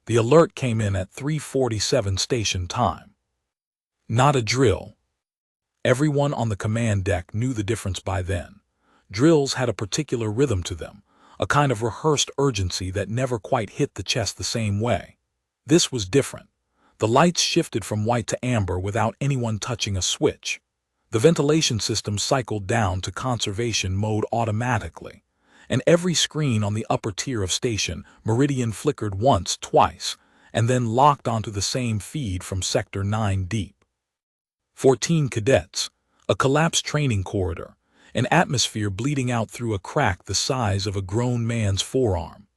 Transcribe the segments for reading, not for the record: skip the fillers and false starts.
The alert came in at 3:47 station time. Not a drill. Everyone on the command deck knew the difference by then. Drills had a particular rhythm to them, a kind of rehearsed urgency that never quite hit the chest the same way. This was different. The lights shifted from white to amber without anyone touching a switch. The ventilation system cycled down to conservation mode automatically, and every screen on the upper tier of station Meridian flickered once, twice, and then locked onto the same feed from Sector 9 deep. 14 cadets, a collapsed training corridor, an atmosphere bleeding out through a crack the size of a grown man's forearm.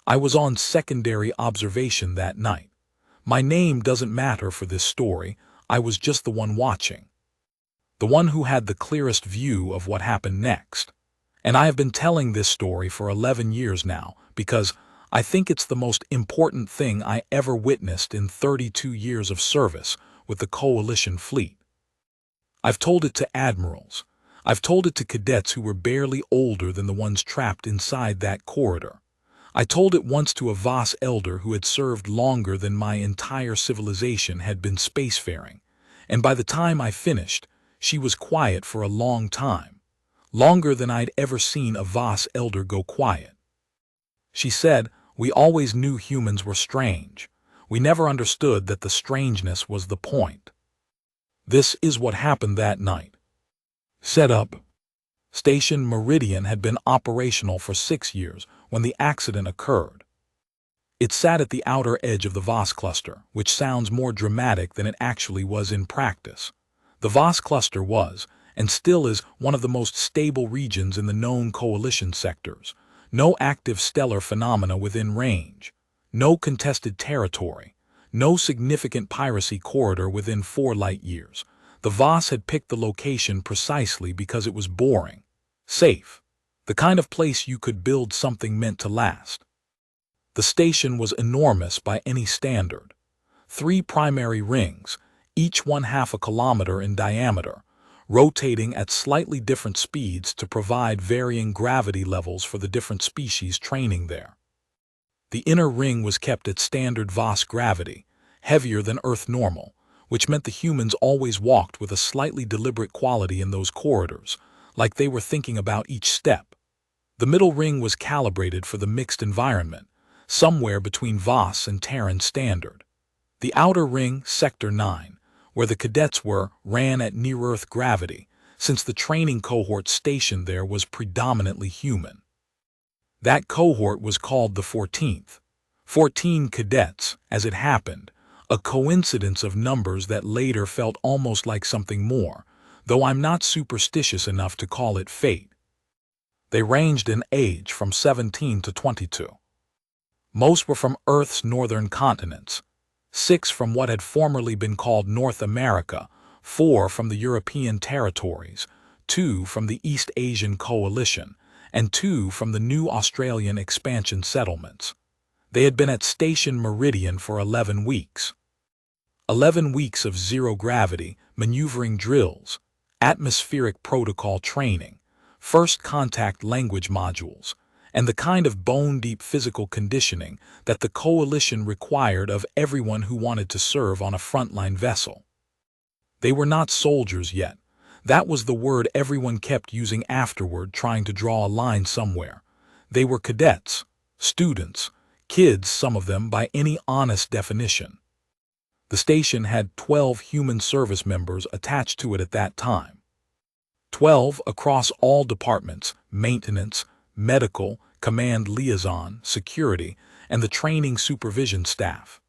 I was on secondary observation that night. My name doesn't matter for this story, I was just the one watching. The one who had the clearest view of what happened next. And I have been telling this story for 11 years now because I think it's the most important thing I ever witnessed in 32 years of service with the Coalition fleet. I've told it to admirals. I've told it to cadets who were barely older than the ones trapped inside that corridor. I told it once to a Voss elder who had served longer than my entire civilization had been spacefaring, and by the time I finished, she was quiet for a long time, longer than I'd ever seen a Voss elder go quiet. She said, "We always knew humans were strange. We never understood that the strangeness was the point." This is what happened that night. Setup. Station Meridian had been operational for 6 years when the accident occurred. It sat at the outer edge of the Voss cluster, which sounds more dramatic than it actually was in practice. The Voss cluster was, and still is, one of the most stable regions in the known Coalition sectors. No active stellar phenomena within range. No contested territory. No significant piracy corridor within 4 light years. The Voss had picked the location precisely because it was boring. Safe. The kind of place you could build something meant to last. The station was enormous by any standard. 3 primary rings, each 1/2 a kilometer in diameter, rotating at slightly different speeds to provide varying gravity levels for the different species training there. The inner ring was kept at standard Voss gravity, heavier than Earth normal, which meant the humans always walked with a slightly deliberate quality in those corridors, like they were thinking about each step. The middle ring was calibrated for the mixed environment, somewhere between Voss and Terran standard. The outer ring, Sector 9, where the cadets were, ran at near-Earth gravity, since the training cohort stationed there was predominantly human. That cohort was called the 14th. 14 cadets, as it happened, a coincidence of numbers that later felt almost like something more, though I'm not superstitious enough to call it fate. They ranged in age from 17 to 22. Most were from Earth's northern continents, 6 from what had formerly been called North America, 4 from the European territories, 2 from the East Asian Coalition, and 2 from the new Australian expansion settlements. They had been at Station Meridian for 11 weeks. 11 weeks of zero gravity, maneuvering drills, atmospheric protocol training, first contact language modules, and the kind of bone-deep physical conditioning that the Coalition required of everyone who wanted to serve on a frontline vessel. They were not soldiers yet. That was the word everyone kept using afterward, trying to draw a line somewhere. They were cadets, students, kids, some of them by any honest definition. The station had 12 human service members attached to it at that time. 12 across all departments, maintenance, medical, command liaison, security, and the training supervision staff.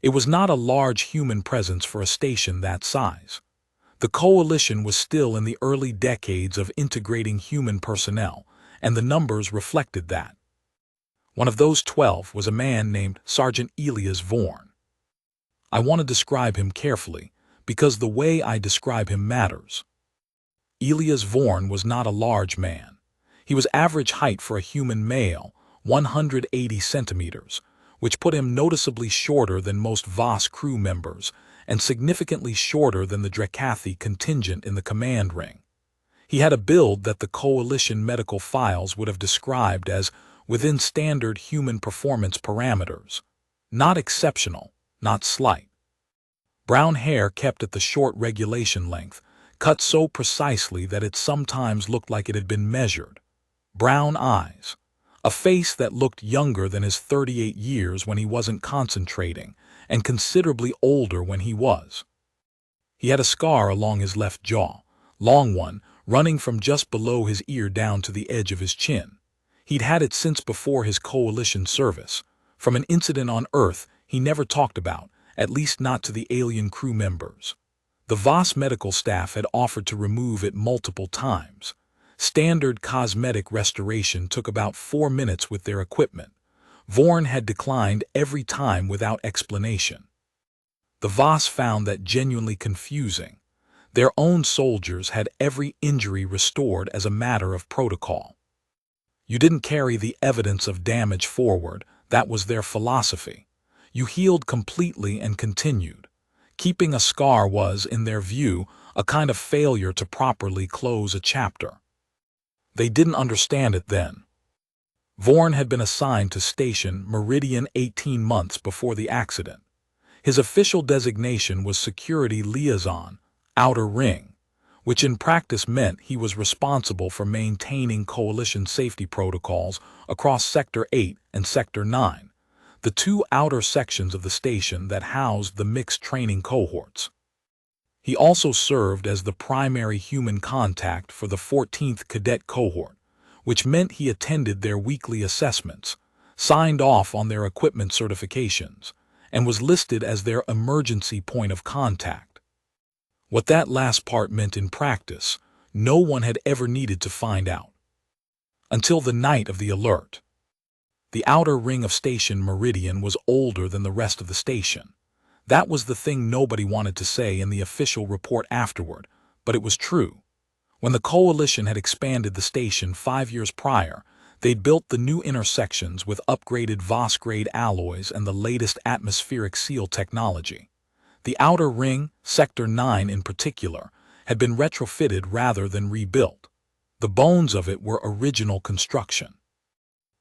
It was not a large human presence for a station that size. The Coalition was still in the early decades of integrating human personnel, and the numbers reflected that. One of those 12 was a man named Sergeant Elias Vorn. I want to describe him carefully, because the way I describe him matters. Elias Vorn was not a large man. He was average height for a human male, 180 centimeters, which put him noticeably shorter than most Voss crew members and significantly shorter than the Drakathi contingent in the command ring. He had a build that the Coalition medical files would have described as within standard human performance parameters. Not exceptional, not slight. Brown hair kept at the short regulation length, cut so precisely that it sometimes looked like it had been measured. Brown eyes. A face that looked younger than his 38 years when he wasn't concentrating, and considerably older when he was. He had a scar along his left jaw, long one, running from just below his ear down to the edge of his chin. He'd had it since before his coalition service, from an incident on Earth he never talked about, at least not to the alien crew members. The Voss medical staff had offered to remove it multiple times. Standard cosmetic restoration took about 4 minutes with their equipment. Vorn had declined every time without explanation. The Voss found that genuinely confusing. Their own soldiers had every injury restored as a matter of protocol. You didn't carry the evidence of damage forward, that was their philosophy. You healed completely and continued. Keeping a scar was, in their view, a kind of failure to properly close a chapter. They didn't understand it then. Vorn had been assigned to Station Meridian 18 months before the accident. His official designation was Security Liaison, Outer Ring, which in practice meant he was responsible for maintaining coalition safety protocols across Sector 8 and Sector 9, the two outer sections of the station that housed the mixed training cohorts. He also served as the primary human contact for the 14th Cadet cohort, which meant he attended their weekly assessments, signed off on their equipment certifications, and was listed as their emergency point of contact. What that last part meant in practice, no one had ever needed to find out. Until the night of the alert. The outer ring of Station Meridian was older than the rest of the station. That was the thing nobody wanted to say in the official report afterward, but it was true. When the coalition had expanded the station 5 years prior, they'd built the new intersections with upgraded Voss-grade alloys and the latest atmospheric seal technology. The outer ring, Sector 9 in particular, had been retrofitted rather than rebuilt. The bones of it were original construction.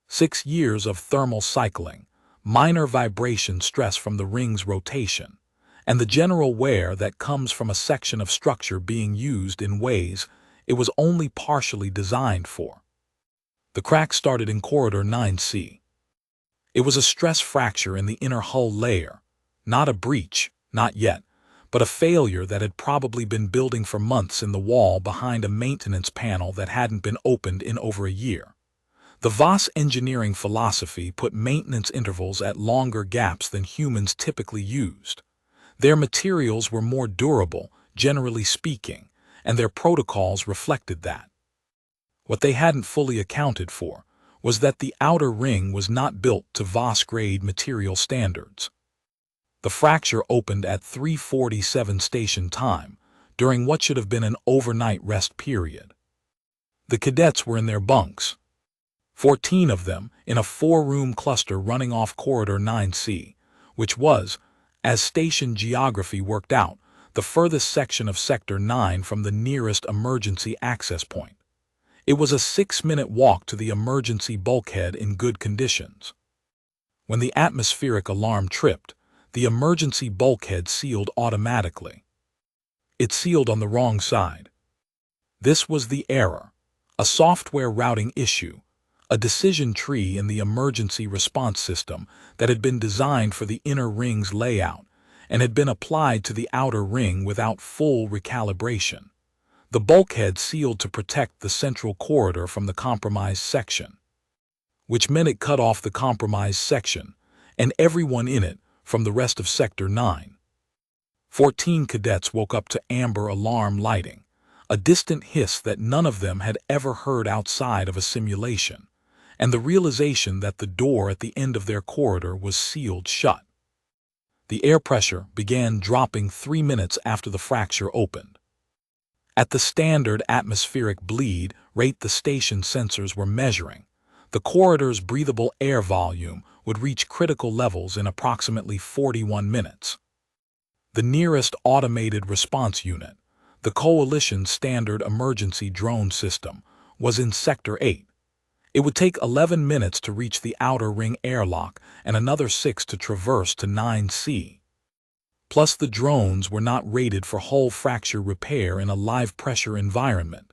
6 years of thermal cycling, minor vibration stress from the ring's rotation, and the general wear that comes from a section of structure being used in ways it was only partially designed for. The crack started in Corridor 9C. It was a stress fracture in the inner hull layer, not a breach, not yet, but a failure that had probably been building for months in the wall behind a maintenance panel that hadn't been opened in over a year. The Voss engineering philosophy put maintenance intervals at longer gaps than humans typically used. Their materials were more durable, generally speaking, and their protocols reflected that. What they hadn't fully accounted for was that the outer ring was not built to Voss-grade material standards. The fracture opened at 3:47 station time, during what should have been an overnight rest period. The cadets were in their bunks. 14 of them in a 4-room cluster running off Corridor 9C, which was, as station geography worked out, the furthest section of Sector 9 from the nearest emergency access point. It was a 6-minute walk to the emergency bulkhead in good conditions. When the atmospheric alarm tripped, the emergency bulkhead sealed automatically. It sealed on the wrong side. This was the error, a software routing issue, a decision tree in the emergency response system that had been designed for the inner ring's layout and had been applied to the outer ring without full recalibration. The bulkhead sealed to protect the central corridor from the compromised section, which meant it cut off the compromised section and everyone in it from the rest of Sector 9. 14 cadets woke up to amber alarm lighting, a distant hiss that none of them had ever heard outside of a simulation, and the realization that the door at the end of their corridor was sealed shut. The air pressure began dropping 3 minutes after the fracture opened. At the standard atmospheric bleed rate the station sensors were measuring, the corridor's breathable air volume would reach critical levels in approximately 41 minutes. The nearest automated response unit, the Coalition's standard emergency drone system, was in Sector 8. It would take 11 minutes to reach the outer ring airlock and another 6 to traverse to 9C. Plus, the drones were not rated for hull fracture repair in a live pressure environment.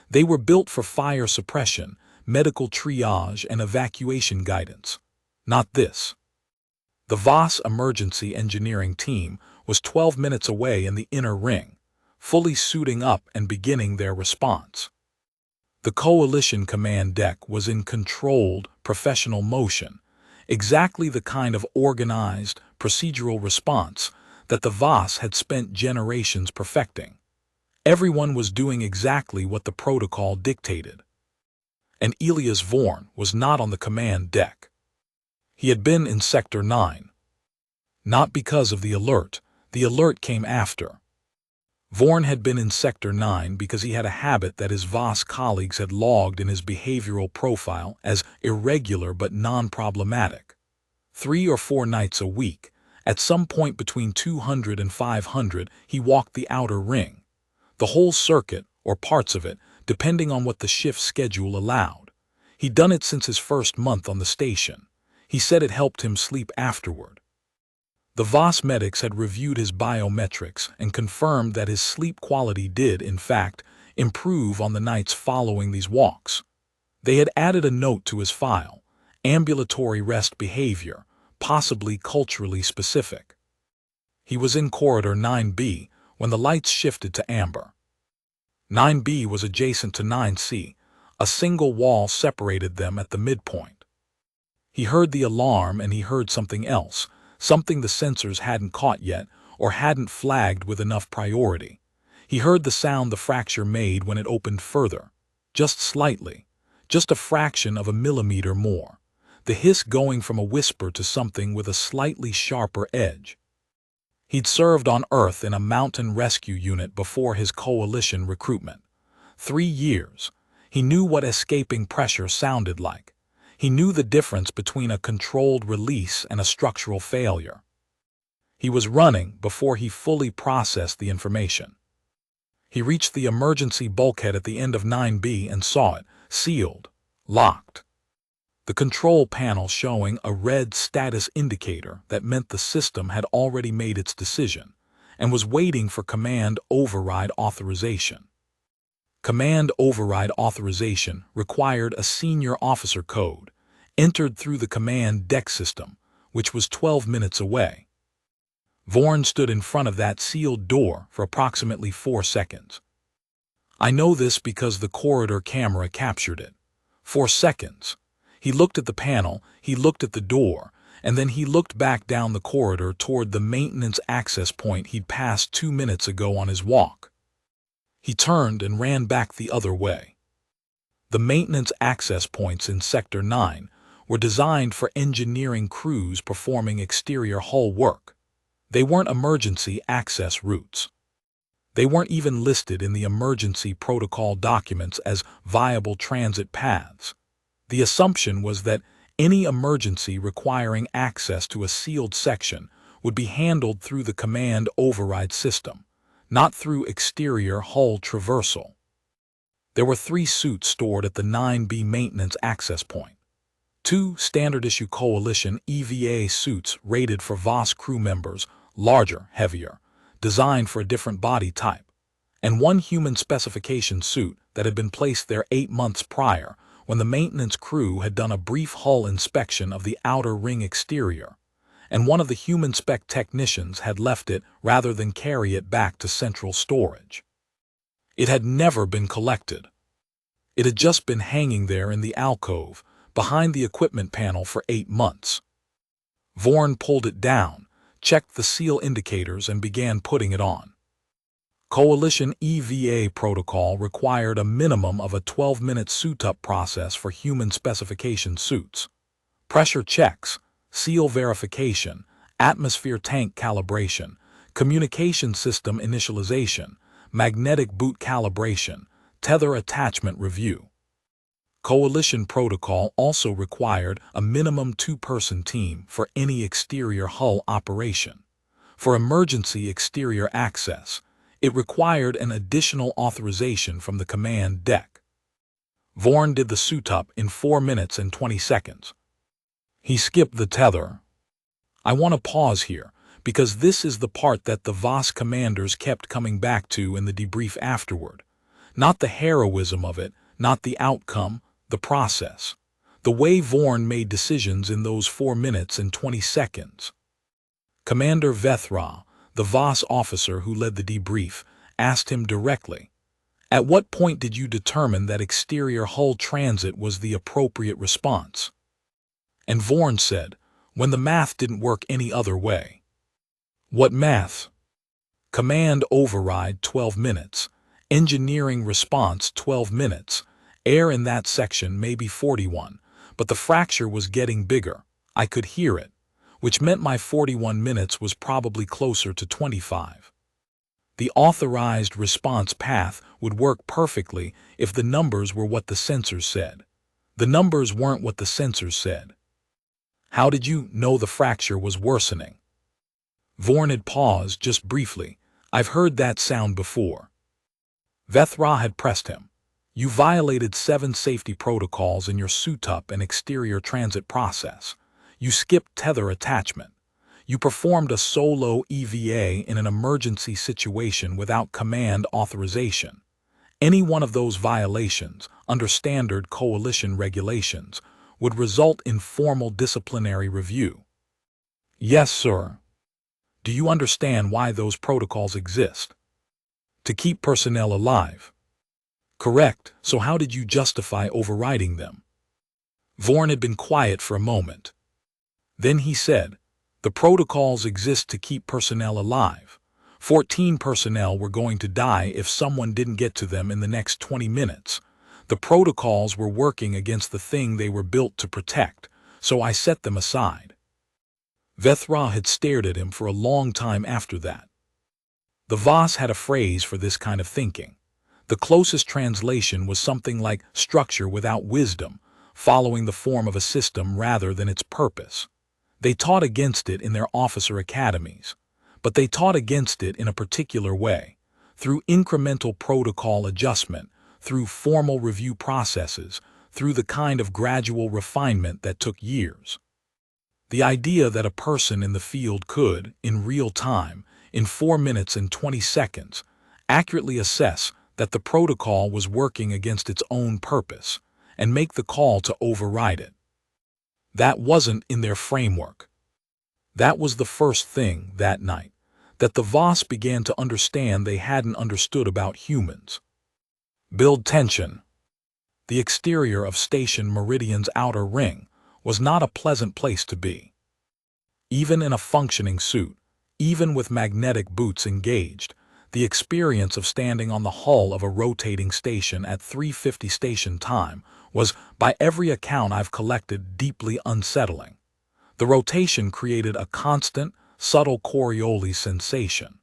They were built for fire suppression, medical triage, and evacuation guidance. Not this. The VOS emergency engineering team was 12 minutes away in the inner ring, fully suiting up and beginning their response. The coalition command deck was in controlled, professional motion, exactly the kind of organized, procedural response that the VOS had spent generations perfecting. Everyone was doing exactly what the protocol dictated. And Elias Vorn was not on the command deck. He had been in Sector 9. Not because of the alert came after. Vorn had been in Sector 9 because he had a habit that his VOS colleagues had logged in his behavioral profile as irregular but non-problematic. 3 or 4 nights a week, at some point between 200 and 500, he walked the outer ring. The whole circuit, or parts of it, depending on what the shift schedule allowed. He'd done it since his first month on the station. He said it helped him sleep afterward. The VOS medics had reviewed his biometrics and confirmed that his sleep quality did, in fact, improve on the nights following these walks. They had added a note to his file: ambulatory rest behavior, possibly culturally specific. He was in Corridor 9B when the lights shifted to amber. 9B was adjacent to 9C. A single wall separated them at the midpoint. He heard the alarm and he heard something else, something the sensors hadn't caught yet or hadn't flagged with enough priority. He heard the sound the fracture made when it opened further, just slightly, just a fraction of a millimeter more, the hiss going from a whisper to something with a slightly sharper edge. He'd served on Earth in a mountain rescue unit before his coalition recruitment. 3 years. He knew what escaping pressure sounded like. He knew the difference between a controlled release and a structural failure. He was running before he fully processed the information. He reached the emergency bulkhead at the end of 9B and saw it, sealed, locked. The control panel showing a red status indicator that meant the system had already made its decision and was waiting for command override authorization. Command override authorization required a senior officer code, entered through the command deck system, which was 12 minutes away. Vorn stood in front of that sealed door for approximately 4 seconds. I know this because the corridor camera captured it. 4 seconds. He looked at the panel, he looked at the door, and then he looked back down the corridor toward the maintenance access point he'd passed 2 minutes ago on his walk. He turned and ran back the other way. The maintenance access points in Sector 9 were designed for engineering crews performing exterior hull work. They weren't emergency access routes. They weren't even listed in the emergency protocol documents as viable transit paths. The assumption was that any emergency requiring access to a sealed section would be handled through the command override system, not through exterior hull traversal. There were 3 suits stored at the 9B maintenance access point. 2 standard-issue coalition EVA suits rated for VOS crew members, larger, heavier, designed for a different body type, and 1 human specification suit that had been placed there 8 months prior when the maintenance crew had done a brief hull inspection of the outer ring exterior, and one of the human spec technicians had left it rather than carry it back to central storage. It had never been collected. It had just been hanging there in the alcove, behind the equipment panel for 8 months. Vorn pulled it down, checked the seal indicators, and began putting it on. Coalition EVA protocol required a minimum of a 12-minute suit-up process for human specification suits. Pressure checks, seal verification, atmosphere tank calibration, communication system initialization, magnetic boot calibration, tether attachment review. Coalition protocol also required a minimum 2-person team for any exterior hull operation. For emergency exterior access, it required an additional authorization from the command deck. Vorn did the suit-up in 4 minutes and 20 seconds. He skipped the tether. I want to pause here, because this is the part that the VOS commanders kept coming back to in the debrief afterward. Not the heroism of it, not the outcome, the process. The way Vorn made decisions in those 4 minutes and 20 seconds. Commander Vethra, the VOS officer who led the debrief, asked him directly, "At what point did you determine that exterior hull transit was the appropriate response?" And Vorn said, "When the math didn't work any other way." What math? Command override 12 minutes, engineering response 12 minutes, air in that section maybe 41, but the fracture was getting bigger. I could hear it, which meant my 41 minutes was probably closer to 25. The authorized response path would work perfectly if the numbers were what the sensors said. The numbers weren't what the sensors said. How did you know the fracture was worsening? Vorn had paused just briefly. I've heard that sound before. Vethra had pressed him. You violated 7 safety protocols in your suit-up and exterior transit process. You skipped tether attachment. You performed a solo EVA in an emergency situation without command authorization. Any one of those violations, under standard coalition regulations, would result in formal disciplinary review. Yes, sir. Do you understand why those protocols exist? To keep personnel alive. Correct, so how did you justify overriding them? Vorn had been quiet for a moment. Then he said, the protocols exist to keep personnel alive. 14 personnel were going to die if someone didn't get to them in the next 20 minutes. The protocols were working against the thing they were built to protect, so I set them aside. Vethra had stared at him for a long time after that. The VOS had a phrase for this kind of thinking. The closest translation was something like structure without wisdom, following the form of a system rather than its purpose. They taught against it in their officer academies, but they taught against it in a particular way, through incremental protocol adjustment, through formal review processes, through the kind of gradual refinement that took years. The idea that a person in the field could, in real time, in 4 minutes and 20 seconds, accurately assess that the protocol was working against its own purpose, and make the call to override it. That wasn't in their framework. That was the first thing, that night, that the VOS began to understand they hadn't understood about humans. Build tension. The exterior of Station Meridian's outer ring was not a pleasant place to be. Even in a functioning suit, even with magnetic boots engaged, the experience of standing on the hull of a rotating station at 3:50 station time was, by every account I've collected, deeply unsettling. The rotation created a constant, subtle Coriolis sensation.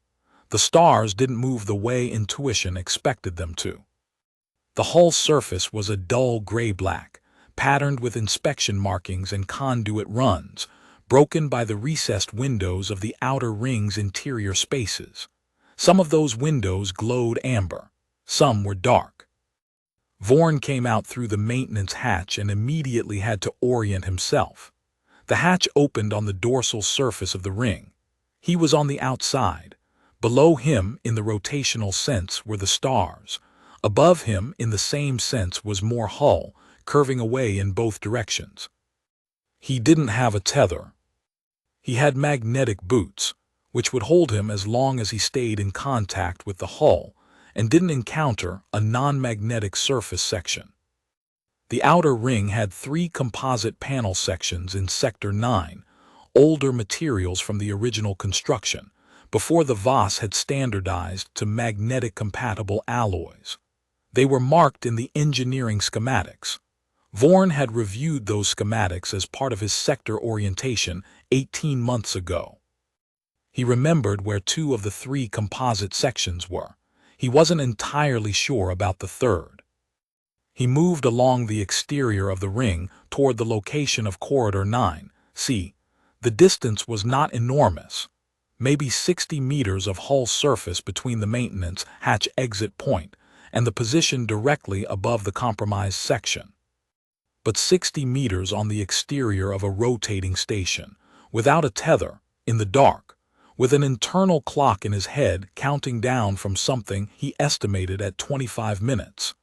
The stars didn't move the way intuition expected them to. The hull surface was a dull gray-black, patterned with inspection markings and conduit runs, broken by the recessed windows of the outer ring's interior spaces. Some of those windows glowed amber, some were dark. Vorn came out through the maintenance hatch and immediately had to orient himself. The hatch opened on the dorsal surface of the ring. He was on the outside. Below him, in the rotational sense, were the stars. Above him, in the same sense, was more hull, curving away in both directions. He didn't have a tether. He had magnetic boots, which would hold him as long as he stayed in contact with the hull and didn't encounter a non-magnetic surface section. The outer ring had 3 composite panel sections in Sector 9, older materials from the original construction, before the VOS had standardized to magnetic-compatible alloys. They were marked in the engineering schematics. Vorn had reviewed those schematics as part of his sector orientation 18 months ago. He remembered where 2 of the 3 composite sections were. He wasn't entirely sure about the third. He moved along the exterior of the ring toward the location of Corridor 9. See, the distance was not enormous. Maybe 60 meters of hull surface between the maintenance hatch exit point and the position directly above the compromised section. But 60 meters on the exterior of a rotating station, without a tether, in the dark, with an internal clock in his head counting down from something he estimated at 25 minutes.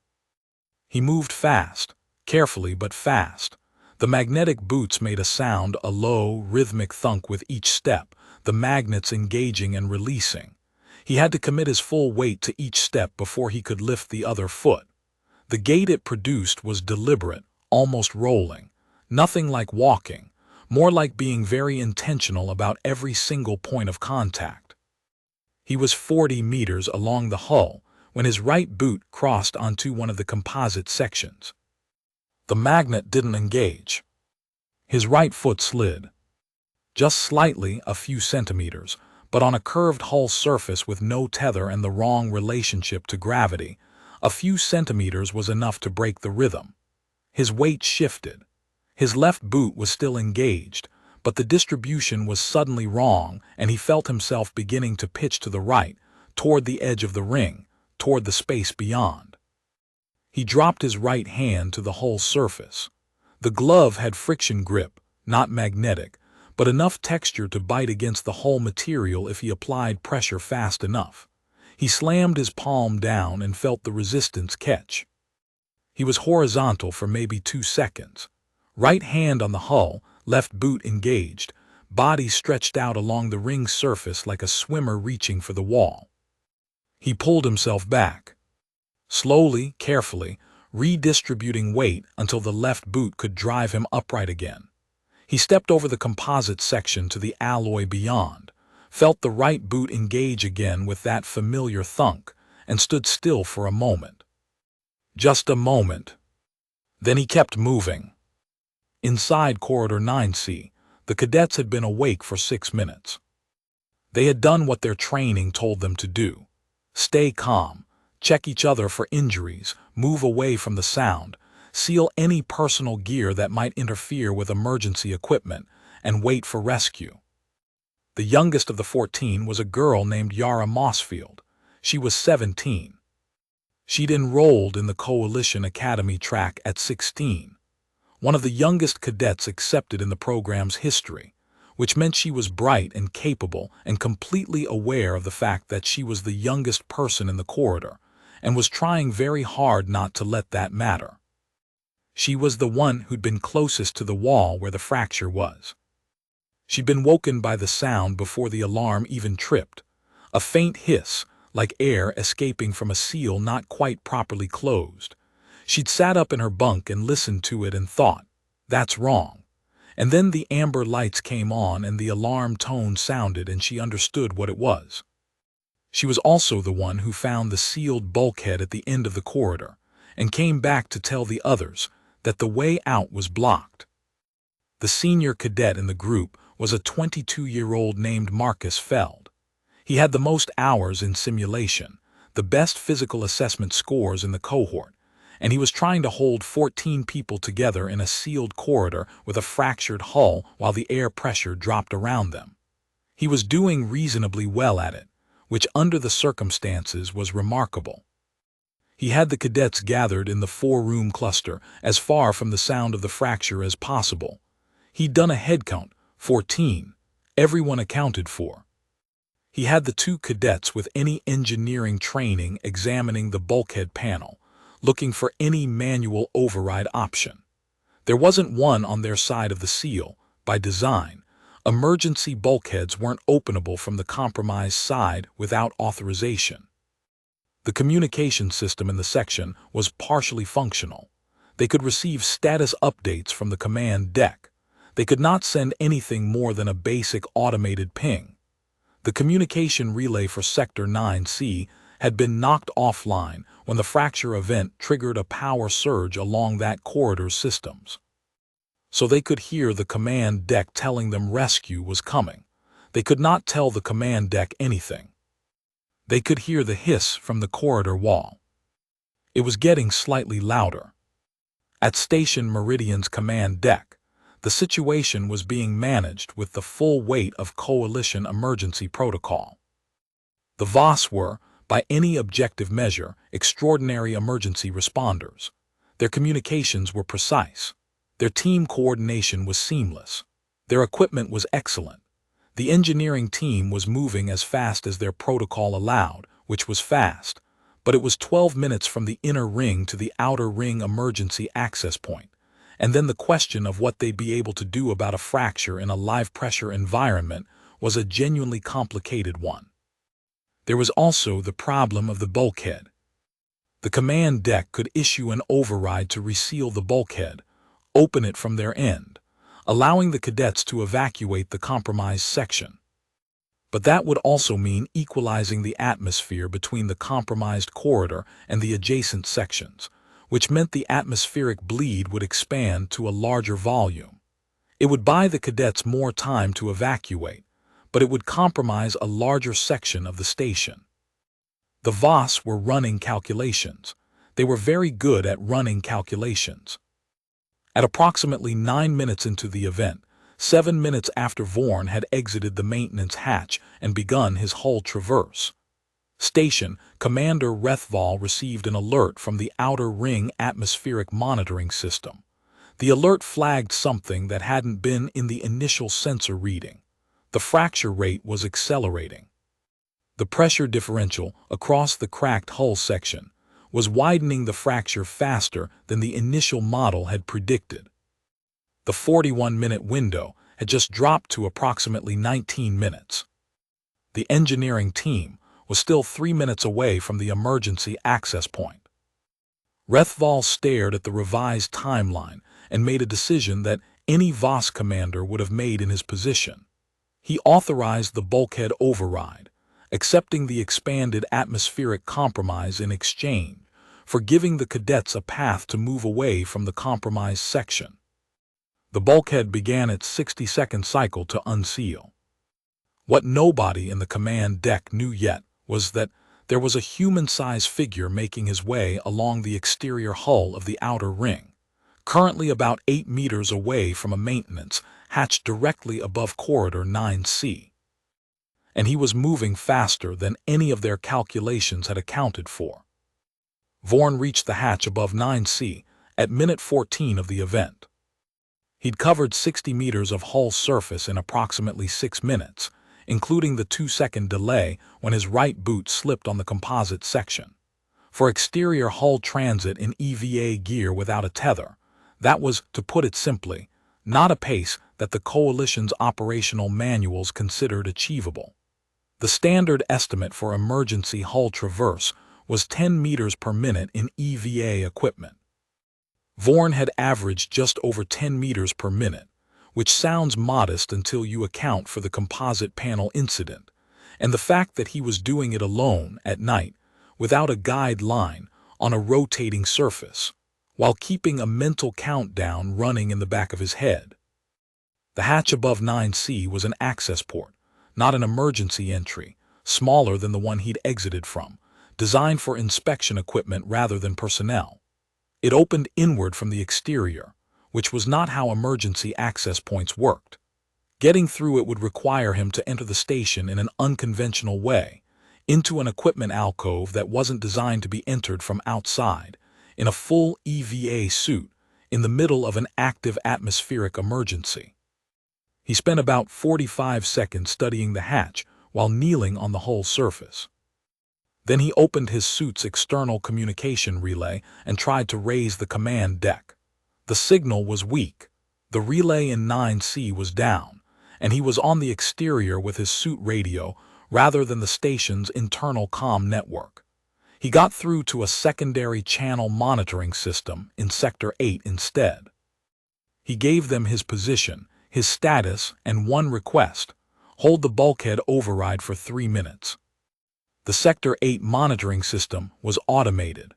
He moved fast, carefully but fast. The magnetic boots made a sound, a low, rhythmic thunk with each step, the magnets engaging and releasing. He had to commit his full weight to each step before he could lift the other foot. The gait it produced was deliberate, almost rolling. Nothing like walking, more like being very intentional about every single point of contact. He was 40 meters along the hull when his right boot crossed onto one of the composite sections. The magnet didn't engage. His right foot slid. Just slightly, a few centimeters, but on a curved hull surface with no tether and the wrong relationship to gravity, a few centimeters was enough to break the rhythm. His weight shifted. His left boot was still engaged, but the distribution was suddenly wrong, and he felt himself beginning to pitch to the right, toward the edge of the ring, toward the space beyond. He dropped his right hand to the hull surface. The glove had friction grip, not magnetic, but enough texture to bite against the hull material if he applied pressure fast enough. He slammed his palm down and felt the resistance catch. He was horizontal for maybe 2 seconds. Right hand on the hull, left boot engaged, body stretched out along the ring surface like a swimmer reaching for the wall. He pulled himself back. Slowly, carefully, redistributing weight until the left boot could drive him upright again. He stepped over the composite section to the alloy beyond, felt the right boot engage again with that familiar thunk, and stood still for a moment. Just a moment. Then he kept moving. Inside Corridor 9C, the cadets had been awake for 6 minutes. They had done what their training told them to do. Stay calm, check each other for injuries, move away from the sound, seal any personal gear that might interfere with emergency equipment, and wait for rescue. The youngest of the 14 was a girl named Yara Mossfield. She was 17. She'd enrolled in the Coalition Academy track at 16, one of the youngest cadets accepted in the program's history, which meant she was bright and capable and completely aware of the fact that she was the youngest person in the corridor, and was trying very hard not to let that matter. She was the one who'd been closest to the wall where the fracture was. She'd been woken by the sound before the alarm even tripped, a faint hiss, like air escaping from a seal not quite properly closed. She'd sat up in her bunk and listened to it and thought, "That's wrong." And then the amber lights came on and the alarm tone sounded and she understood what it was. She was also the one who found the sealed bulkhead at the end of the corridor and came back to tell the others that the way out was blocked. The senior cadet in the group was a 22-year-old named Marcus Feld. He had the most hours in simulation, the best physical assessment scores in the cohort, and he was trying to hold 14 people together in a sealed corridor with a fractured hull while the air pressure dropped around them. He was doing reasonably well at it, which under the circumstances was remarkable. He had the cadets gathered in the 4-room cluster as far from the sound of the fracture as possible. He'd done a head count, 14, everyone accounted for. He had the 2 cadets with any engineering training examining the bulkhead panel, looking for any manual override option. There wasn't one on their side of the seal. By design, emergency bulkheads weren't openable from the compromised side without authorization. The communication system in the section was partially functional. They could receive status updates from the command deck. They could not send anything more than a basic automated ping. The communication relay for Sector 9C had been knocked offline when the fracture event triggered a power surge along that corridor's systems. So they could hear the command deck telling them rescue was coming. They could not tell the command deck anything. They could hear the hiss from the corridor wall. It was getting slightly louder. At Station Meridian's command deck, the situation was being managed with the full weight of Coalition emergency protocol. The VOS were, by any objective measure, extraordinary emergency responders. Their communications were precise. Their team coordination was seamless. Their equipment was excellent. The engineering team was moving as fast as their protocol allowed, which was fast, but it was 12 minutes from the inner ring to the outer ring emergency access point. And then the question of what they'd be able to do about a fracture in a live-pressure environment was a genuinely complicated one. There was also the problem of the bulkhead. The command deck could issue an override to reseal the bulkhead, open it from their end, allowing the cadets to evacuate the compromised section. But that would also mean equalizing the atmosphere between the compromised corridor and the adjacent sections, which meant the atmospheric bleed would expand to a larger volume. It would buy the cadets more time to evacuate, but it would compromise a larger section of the station. The VOS were running calculations. They were very good at running calculations. At approximately 9 minutes into the event, 7 minutes after Vorn had exited the maintenance hatch and begun his hull traverse, Station Commander Rethval received an alert from the outer ring atmospheric monitoring system. The alert flagged something that hadn't been in the initial sensor reading. The fracture rate was accelerating. The pressure differential across the cracked hull section was widening the fracture faster than the initial model had predicted. The 41-minute window had just dropped to approximately 19 minutes. The engineering team was still 3 minutes away from the emergency access point. Rethval stared at the revised timeline and made a decision that any VOS commander would have made in his position. He authorized the bulkhead override, accepting the expanded atmospheric compromise in exchange for giving the cadets a path to move away from the compromised section. The bulkhead began its 60-second cycle to unseal. What nobody in the command deck knew yet was that there was a human-sized figure making his way along the exterior hull of the outer ring, currently about 8 meters away from a maintenance hatch directly above Corridor 9C. And he was moving faster than any of their calculations had accounted for. Vorn reached the hatch above 9C at minute 14 of the event. He'd covered 60 meters of hull surface in approximately 6 minutes, including the 2-second delay when his right boot slipped on the composite section. For exterior hull transit in EVA gear without a tether, that was, to put it simply, not a pace that the Coalition's operational manuals considered achievable. The standard estimate for emergency hull traverse was 10 meters per minute in EVA equipment. Vorn had averaged just over 10 meters per minute, which sounds modest until you account for the composite panel incident, and the fact that he was doing it alone at night, without a guide line, on a rotating surface, while keeping a mental countdown running in the back of his head. The hatch above 9C was an access port, not an emergency entry, smaller than the one he'd exited from, designed for inspection equipment rather than personnel. It opened inward from the exterior, which was not how emergency access points worked. Getting through it would require him to enter the station in an unconventional way, into an equipment alcove that wasn't designed to be entered from outside, in a full EVA suit, in the middle of an active atmospheric emergency. He spent about 45 seconds studying the hatch while kneeling on the hull surface. Then he opened his suit's external communication relay and tried to raise the command deck. The signal was weak. The relay in 9C was down, and he was on the exterior with his suit radio rather than the station's internal comm network. He got through to a secondary channel monitoring system in Sector 8 instead. He gave them his position, his status, and one request: hold the bulkhead override for 3 minutes. The Sector 8 monitoring system was automated.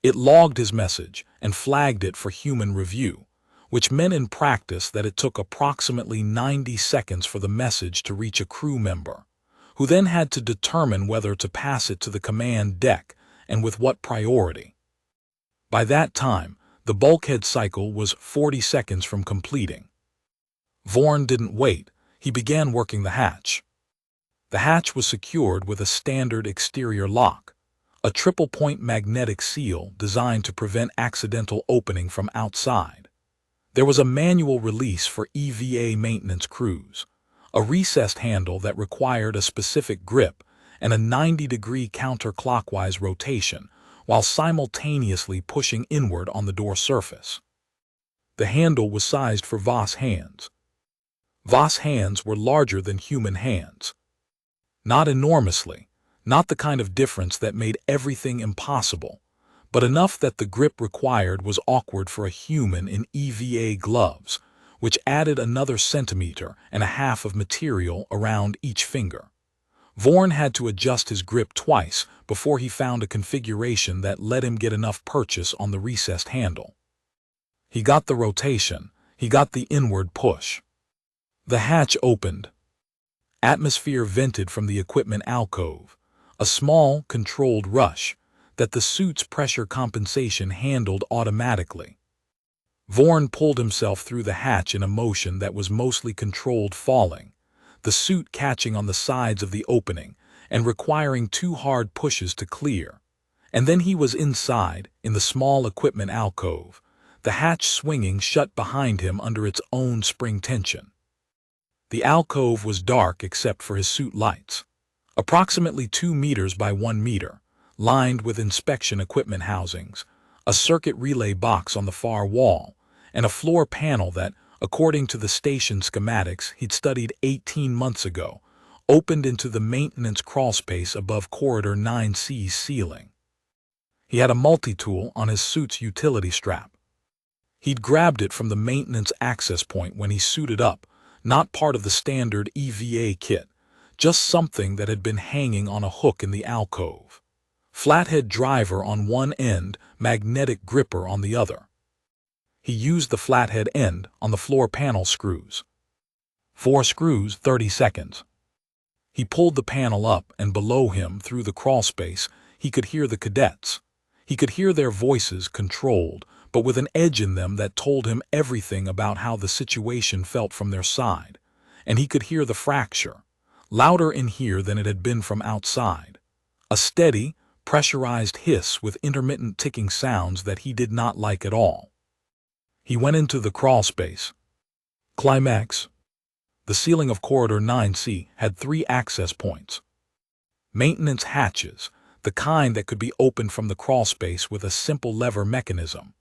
It logged his message and flagged it for human review, which meant in practice that it took approximately 90 seconds for the message to reach a crew member, who then had to determine whether to pass it to the command deck and with what priority. By that time, the bulkhead cycle was 40 seconds from completing. Vorn didn't wait. He began working the hatch. The hatch was secured with a standard exterior lock, a triple-point magnetic seal designed to prevent accidental opening from outside. There was a manual release for EVA maintenance crews, a recessed handle that required a specific grip, and a 90-degree counterclockwise rotation, while simultaneously pushing inward on the door surface. The handle was sized for Voss hands. Voss hands were larger than human hands. Not enormously, not the kind of difference that made everything impossible, but enough that the grip required was awkward for a human in EVA gloves, which added another 1.5 centimeters of material around each finger. Vorn had to adjust his grip twice before he found a configuration that let him get enough purchase on the recessed handle. He got the rotation, he got the inward push. The hatch opened. Atmosphere vented from the equipment alcove, a small, controlled rush that the suit's pressure compensation handled automatically. Vorn pulled himself through the hatch in a motion that was mostly controlled falling, the suit catching on the sides of the opening and requiring 2 hard pushes to clear. And then he was inside, in the small equipment alcove, the hatch swinging shut behind him under its own spring tension. The alcove was dark except for his suit lights, approximately 2 meters by 1 meter, lined with inspection equipment housings, a circuit relay box on the far wall, and a floor panel that, according to the station schematics he'd studied 18 months ago, opened into the maintenance crawlspace above Corridor 9C's ceiling. He had a multi-tool on his suit's utility strap. He'd grabbed it from the maintenance access point when he suited up, not part of the standard EVA kit, just something that had been hanging on a hook in the alcove. Flathead driver on one end, magnetic gripper on the other. He used the flathead end on the floor panel screws. 4 screws, 30 seconds. He pulled the panel up, and below him, through the crawlspace, he could hear the cadets. He could hear their voices controlled, but with an edge in them that told him everything about how the situation felt from their side. And he could hear the fracture, louder in here than it had been from outside. A steady, pressurized hiss with intermittent ticking sounds that he did not like at all. He went into the crawlspace. Climax. The ceiling of Corridor 9C had 3 access points. Maintenance hatches, the kind that could be opened from the crawlspace with a simple lever mechanism.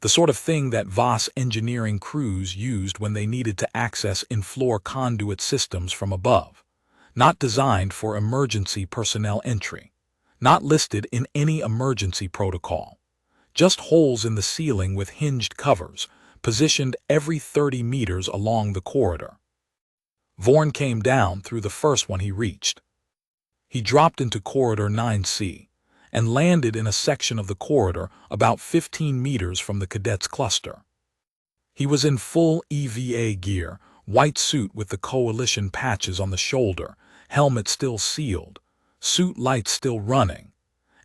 The sort of thing that Voss engineering crews used when they needed to access in-floor conduit systems from above. Not designed for emergency personnel entry. Not listed in any emergency protocol. Just holes in the ceiling with hinged covers, positioned every 30 meters along the corridor. Vorn came down through the first one he reached. He dropped into Corridor 9C and landed in a section of the corridor about 15 meters from the cadets' cluster. He was in full EVA gear, white suit with the coalition patches on the shoulder, helmet still sealed, suit lights still running,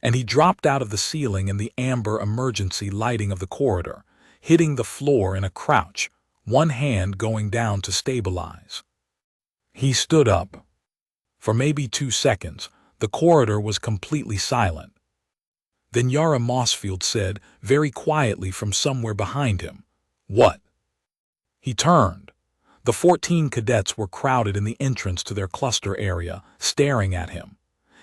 and he dropped out of the ceiling in the amber emergency lighting of the corridor, hitting the floor in a crouch, one hand going down to stabilize. He stood up. For maybe 2 seconds, the corridor was completely silent. Then Yara Mossfield said, very quietly from somewhere behind him, "What?" He turned. The 14 cadets were crowded in the entrance to their cluster area, staring at him.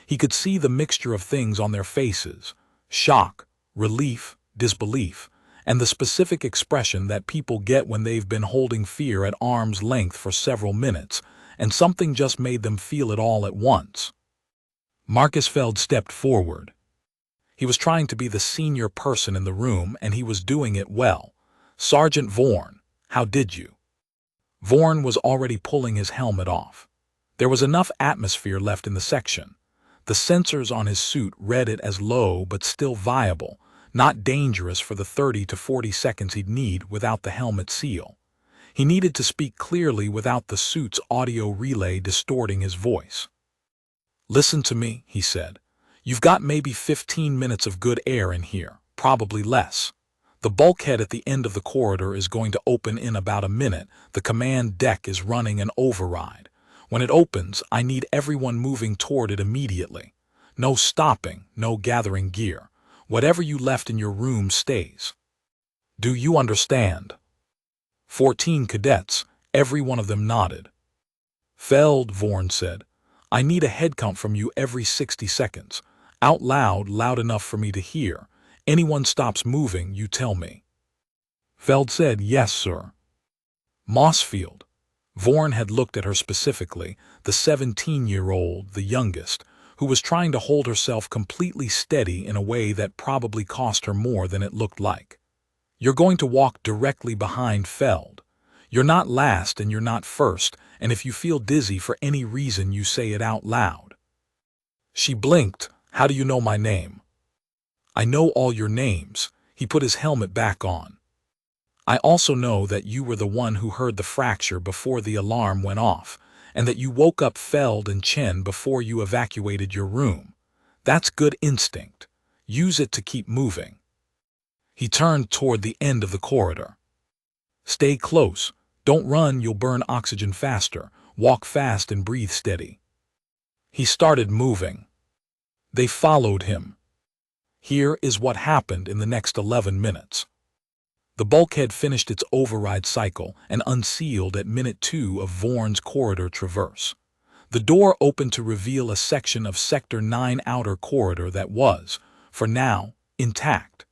He could see the mixture of things on their faces: shock, relief, disbelief, and the specific expression that people get when they've been holding fear at arm's length for several minutes, and something just made them feel it all at once. Marcus Feld stepped forward. He was trying to be the senior person in the room, and he was doing it well. "Sergeant Vorn, how did you?" Vorn was already pulling his helmet off. There was enough atmosphere left in the section. The sensors on his suit read it as low but still viable, not dangerous for the 30 to 40 seconds he'd need without the helmet seal. He needed to speak clearly without the suit's audio relay distorting his voice. "Listen to me," he said. "You've got maybe 15 minutes of good air in here, probably less. The bulkhead at the end of the corridor is going to open in about a minute. The command deck is running an override. When it opens, I need everyone moving toward it immediately. No stopping, no gathering gear. Whatever you left in your room stays. Do you understand? 14 cadets, every one of them nodded. Feld, Vorn said, I need a head count from you every 60 seconds. Out loud, loud enough for me to hear. Anyone stops moving, you tell me. Feld said, yes, sir. Mossfield. Vorn had looked at her specifically, the 17-year-old, the youngest, who was trying to hold herself completely steady in a way that probably cost her more than it looked like. You're going to walk directly behind Feld. You're not last and you're not first, and if you feel dizzy for any reason, you say it out loud. She blinked. How do you know my name? I know all your names. He put his helmet back on. I also know that you were the one who heard the fracture before the alarm went off, and that you woke up Feld and Chen before you evacuated your room. That's good instinct. Use it to keep moving. He turned toward the end of the corridor. Stay close. Don't run, you'll burn oxygen faster. Walk fast and breathe steady. He started moving. They followed him. Here is what happened in the next 11 minutes. The bulkhead finished its override cycle and unsealed at minute 2 of Vorn's corridor traverse. The door opened to reveal a section of Sector 9 outer corridor that was, for now, intact.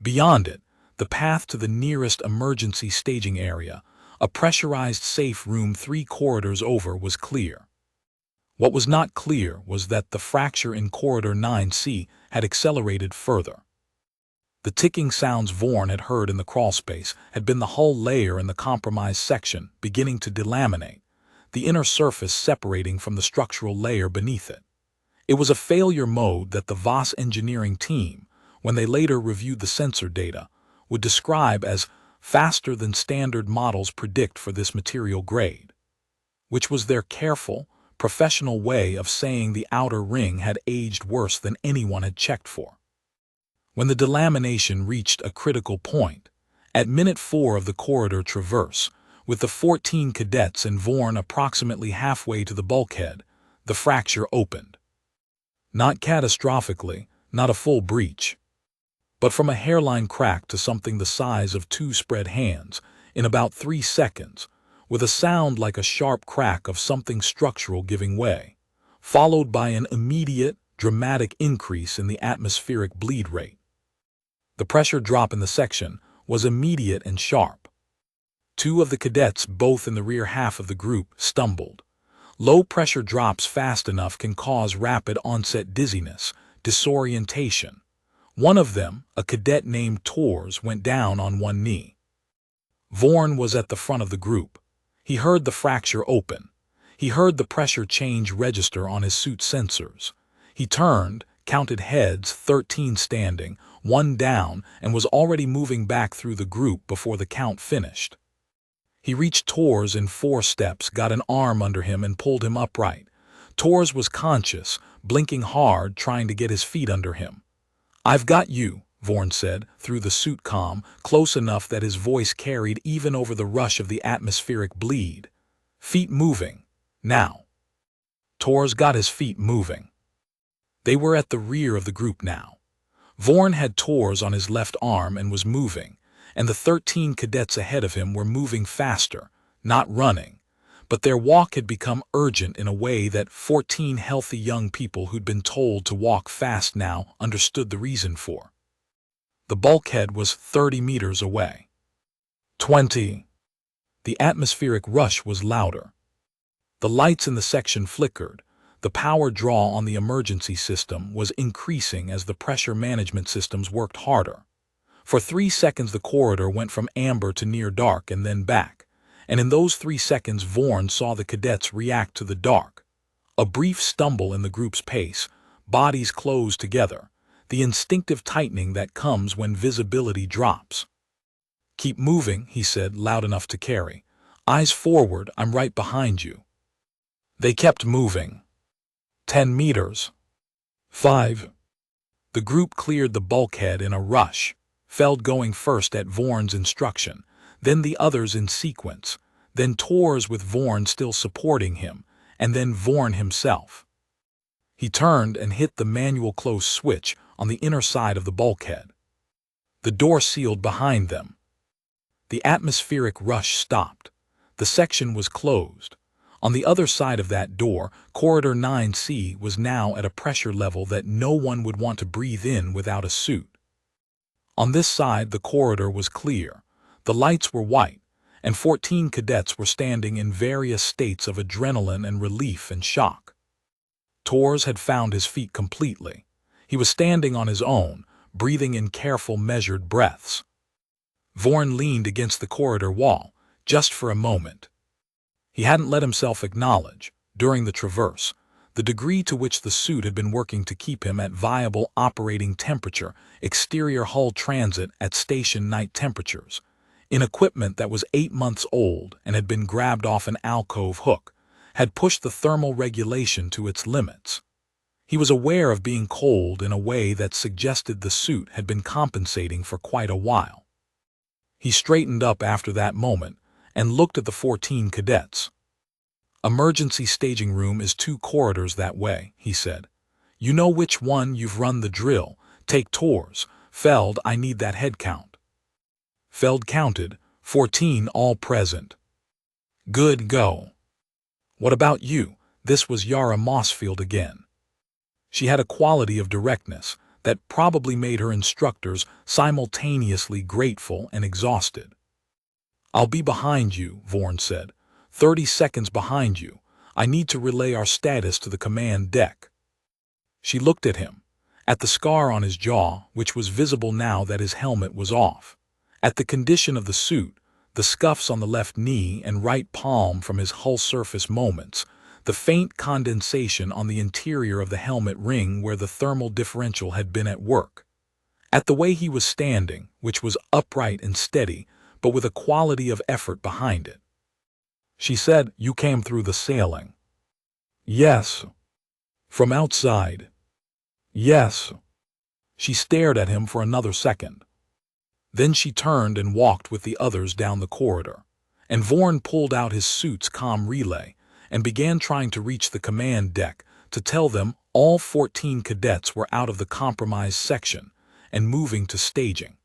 Beyond it, the path to the nearest emergency staging area, a pressurized safe room 3 corridors over, was clear. What was not clear was that the fracture in Corridor 9C had accelerated further. The ticking sounds Vorn had heard in the crawlspace had been the hull layer in the compromised section beginning to delaminate, the inner surface separating from the structural layer beneath it. It was a failure mode that the Voss engineering team, when they later reviewed the sensor data, would describe as faster than standard models predict for this material grade, which was their careful, professional way of saying the outer ring had aged worse than anyone had checked for. When the delamination reached a critical point, at minute 4 of the corridor traverse, with the 14 cadets and Vorn approximately halfway to the bulkhead, the fracture opened. Not catastrophically, not a full breach, but from a hairline crack to something the size of 2 spread hands in about 3 seconds, with a sound like a sharp crack of something structural giving way, followed by an immediate, dramatic increase in the atmospheric bleed rate. The pressure drop in the section was immediate and sharp. 2 of the cadets, both in the rear half of the group, stumbled. Low pressure drops fast enough can cause rapid onset dizziness, disorientation. One of them, a cadet named Tors, went down on one knee. Vorn was at the front of the group. He heard the fracture open. He heard the pressure change register on his suit sensors. He turned, counted heads, 13 standing, 1 down, and was already moving back through the group before the count finished. He reached Tors in 4 steps, got an arm under him and pulled him upright. Tors was conscious, blinking hard, trying to get his feet under him. I've got you, Vorn said, through the suit comm, close enough that his voice carried even over the rush of the atmospheric bleed. Feet moving. Now. Tors got his feet moving. They were at the rear of the group now. Vorn had Tors on his left arm and was moving, and the 13 cadets ahead of him were moving faster, not running, but their walk had become urgent in a way that 14 healthy young people who'd been told to walk fast now understood the reason for. The bulkhead was 30 meters away. 20. The atmospheric rush was louder. The lights in the section flickered. The power draw on the emergency system was increasing as the pressure management systems worked harder. For 3 seconds the corridor went from amber to near dark and then back, and in those 3 seconds Vorn saw the cadets react to the dark. A brief stumble in the group's pace, bodies closed together, the instinctive tightening that comes when visibility drops. Keep moving, he said, loud enough to carry. Eyes forward, I'm right behind you. They kept moving. 10 meters. 5. The group cleared the bulkhead in a rush, Feld going first at Vorn's instruction, then the others in sequence, then Tors with Vorn still supporting him, and then Vorn himself. He turned and hit the manual close switch on the inner side of the bulkhead. The door sealed behind them. The atmospheric rush stopped. The section was closed. On the other side of that door, Corridor 9C was now at a pressure level that no one would want to breathe in without a suit. On this side, the corridor was clear. The lights were white, and 14 cadets were standing in various states of adrenaline and relief and shock. Tors had found his feet completely. He was standing on his own, breathing in careful, measured breaths. Vorn leaned against the corridor wall, just for a moment. He hadn't let himself acknowledge, during the traverse, the degree to which the suit had been working to keep him at viable operating temperature, exterior hull transit at station night temperatures, in equipment that was 8 months old and had been grabbed off an alcove hook, had pushed the thermal regulation to its limits. He was aware of being cold in a way that suggested the suit had been compensating for quite a while. He straightened up after that moment and looked at the 14 cadets. "Emergency staging room is 2 corridors that way," he said. "You know which one you've run the drill. Take Tors. Feld, I need that head count." Feld counted, 14 all present. "Good, go." "What about you?" This was Yara Mossfield again. She had a quality of directness that probably made her instructors simultaneously grateful and exhausted. "I'll be behind you," Vorn said. 30 seconds behind you. I need to relay our status to the command deck." She looked at him, at the scar on his jaw, which was visible now that his helmet was off, at the condition of the suit, the scuffs on the left knee and right palm from his hull surface moments, the faint condensation on the interior of the helmet ring where the thermal differential had been at work, at the way he was standing, which was upright and steady, but with a quality of effort behind it. She said, "You came through the sailing." "Yes." "From outside." "Yes." She stared at him for another second. Then she turned and walked with the others down the corridor, and Vorn pulled out his suit's comm relay and began trying to reach the command deck to tell them all 14 cadets were out of the compromised section and moving to staging.